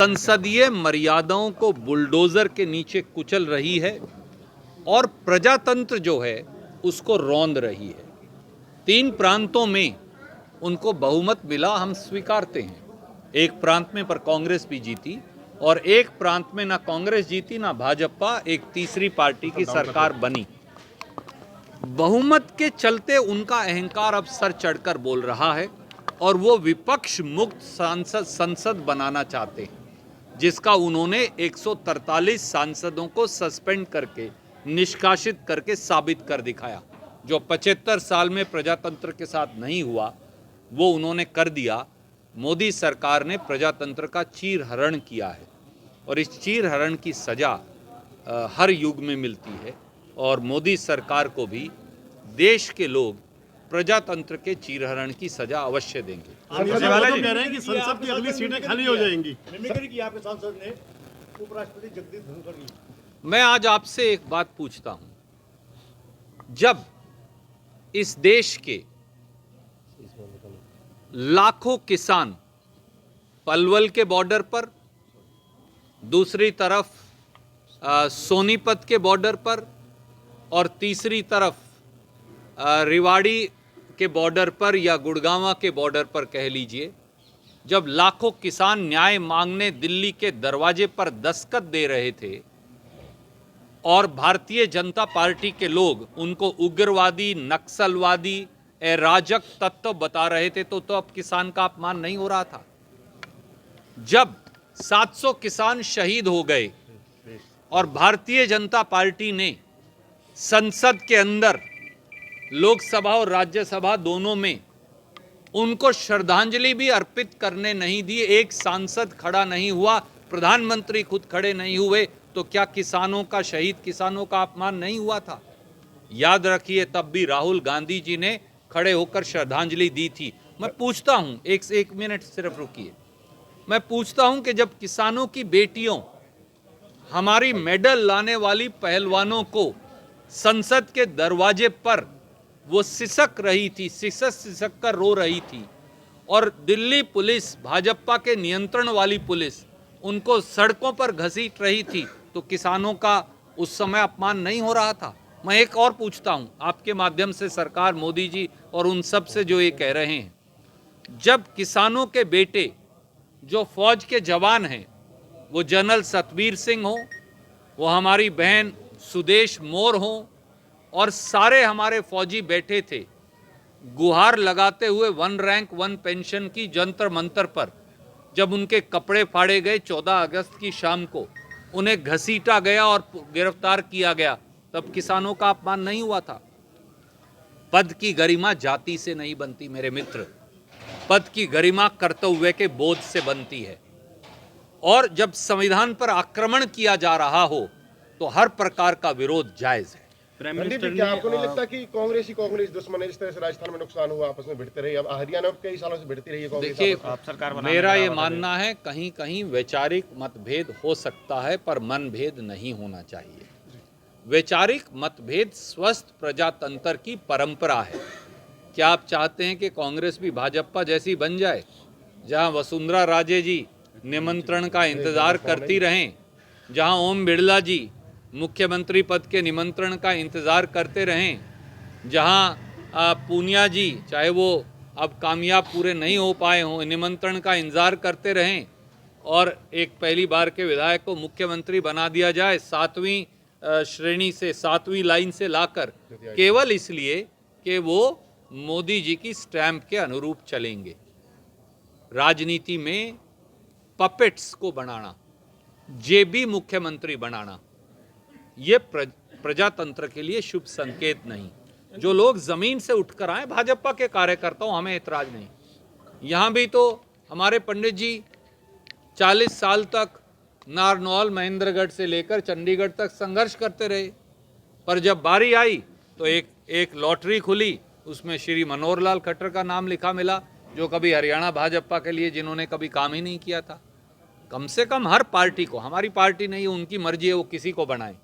संसदीय मर्यादाओं को बुलडोजर के नीचे कुचल रही है और प्रजातंत्र जो है उसको रौंद रही है। 3 प्रांतों में उनको बहुमत मिला, हम स्वीकारते हैं। एक प्रांत में पर कांग्रेस भी जीती और एक प्रांत में ना कांग्रेस जीती ना भाजपा, एक तीसरी पार्टी की सरकार बनी। बहुमत के चलते उनका अहंकार अब सर चढ़कर बोल रहा है और वो विपक्ष मुक्त संसद बनाना चाहते हैं, जिसका उन्होंने 143 सांसदों को सस्पेंड करके, निष्कासित करके साबित कर दिखाया। जो 75 साल में प्रजातंत्र के साथ नहीं हुआ वो उन्होंने कर दिया। मोदी सरकार ने प्रजातंत्र का चीरहरण किया है और इस चीरहरण की सज़ा हर युग में मिलती है और मोदी सरकार को भी देश के लोग प्रजातंत्र के चीरहरण की सजा अवश्य देंगे। कह रहे हैं कि संसद की अगली सीटें खाली हो जाएंगी। आपके सांसद ने उपराष्ट्रपति जगदीप धनखड़ की। मैं आज आपसे एक बात पूछता हूं, जब इस देश के लाखों किसान पलवल के बॉर्डर पर, दूसरी तरफ सोनीपत के बॉर्डर पर और तीसरी तरफ रेवाड़ी के बॉर्डर पर या गुड़गांव के बॉर्डर पर कह लीजिए, जब लाखों किसान न्याय मांगने दिल्ली के दरवाजे पर दस्तखत दे रहे थे और भारतीय जनता पार्टी के लोग उनको उग्रवादी, नक्सलवादी, अराजक तत्व बता रहे थे, तो अब किसान का अपमान नहीं हो रहा था। जब 700 किसान शहीद हो गए और भारतीय जनता पार्टी ने संसद के अंदर, लोकसभा और राज्यसभा दोनों में उनको श्रद्धांजलि भी अर्पित करने नहीं दी, एक सांसद खड़ा नहीं हुआ, प्रधानमंत्री खुद खड़े नहीं हुए, तो क्या किसानों का, शहीद किसानों का अपमान नहीं हुआ था? याद रखिए, तब भी राहुल गांधी जी ने खड़े होकर श्रद्धांजलि दी थी। मैं पूछता हूं, एक मिनट सिर्फ रुकिए, मैं पूछता हूं कि जब किसानों की बेटियों, हमारी मेडल लाने वाली पहलवानों को संसद के दरवाजे पर वो सिसक रही थी, सिसक कर रो रही थी और दिल्ली पुलिस, भाजपा के नियंत्रण वाली पुलिस, उनको सड़कों पर घसीट रही थी, तो किसानों का उस समय अपमान नहीं हो रहा था? मैं एक और पूछता हूं आपके माध्यम से सरकार, मोदी जी और उन सब से जो ये कह रहे हैं, जब किसानों के बेटे जो फौज के जवान हैं, वो जनरल सतवीर सिंह हो, वो हमारी बहन सुदेश मोर हो और सारे हमारे फौजी बैठे थे गुहार लगाते हुए 1 रैंक 1 पेंशन की जंतर मंतर पर, जब उनके कपड़े फाड़े गए 14 अगस्त की शाम को, उन्हें घसीटा गया और गिरफ्तार किया गया, तब किसानों का अपमान नहीं हुआ था? पद की गरिमा जाति से नहीं बनती मेरे मित्र, पद की गरिमा कर्तव्य के बोध से बनती है। और जब संविधान पर आक्रमण किया जा रहा हो तो हर प्रकार का विरोध जायज है। क्या आपको नहीं लगता कि कांग्रेस दुश्मन है? जिस तरह से राजस्थान में नुकसान हुआ, आपस में भिड़ते रहे, अब हरियाणा में कई सालों से भिड़ती रही है कांग्रेस। देखिए, मेरा ये मानना है कहीं कहीं वैचारिक मतभेद हो सकता है पर मनभेद नहीं होना चाहिए। वैचारिक मतभेद स्वस्थ प्रजातंत्र की परंपरा है। क्या आप चाहते हैं कि कांग्रेस भी भाजपा जैसी बन जाए, जहां वसुंधरा राजे जी निमंत्रण का इंतजार करती रहें, जहां ओम बिड़ला जी मुख्यमंत्री पद के निमंत्रण का इंतज़ार करते रहें, जहां पूनिया जी, चाहे वो अब कामयाब पूरे नहीं हो पाए हों, निमंत्रण का इंतज़ार करते रहें और एक पहली बार के विधायक को मुख्यमंत्री बना दिया जाए 7वीं श्रेणी से, 7वीं लाइन से लाकर, केवल इसलिए कि वो मोदी जी की स्टैंप के अनुरूप चलेंगे। राजनीति में पपेट्स को बनाना, जेबी मुख्यमंत्री बनाना, ये प्रजातंत्र के लिए शुभ संकेत नहीं। जो लोग जमीन से उठकर आए, भाजपा के कार्यकर्ताओं, हमें ऐतराज नहीं। यहाँ भी तो हमारे पंडित जी 40 साल तक नारनौल, महेंद्रगढ़ से लेकर चंडीगढ़ तक संघर्ष करते रहे, पर जब बारी आई तो एक लॉटरी खुली, उसमें श्री मनोहर लाल खट्टर का नाम लिखा मिला, जो कभी हरियाणा भाजपा के लिए जिन्होंने कभी काम ही नहीं किया था। कम से कम हर पार्टी को, हमारी पार्टी नहीं है, उनकी मर्जी है, वो किसी को बनाए,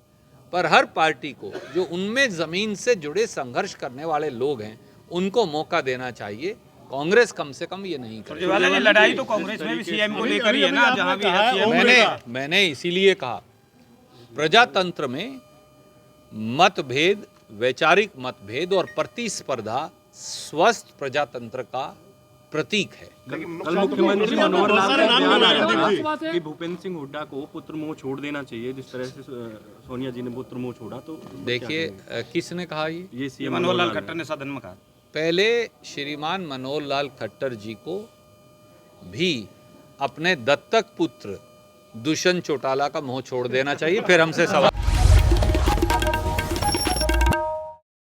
पर हर पार्टी को जो उनमें ज़मीन से जुड़े संघर्ष करने वाले लोग हैं उनको मौका देना चाहिए। कांग्रेस कम से कम ये नहीं करेगी। सुरजेवाला ने लड़ाई तो कांग्रेस में भी सीएम को लेकर ही है ना, जहां भी है सीएम। मैंने इसीलिए कहा प्रजातंत्र में मतभेद, वैचारिक मतभेद और प्रतिस्पर्धा स्वस्थ प्रजातंत्र का प्रतीक है। कल मुख्यमंत्री मनोहर लाल का बयान आया था कि भूपेंद्र सिंह हुड्डा को पुत्र मोह छोड़ देना चाहिए, जिस तरह से सोनिया जी ने पुत्र मोह छोड़ा। तो देखिए किसने कहा ये सीएम मनोहर लाल खट्टर ने सदन में कहा। पहले श्रीमान मनोहर लाल खट्टर जी को भी अपने दत्तक पुत्र दुष्यंत चौटाला का मोह छोड़ देना चाहिए, फिर हमसे सवाल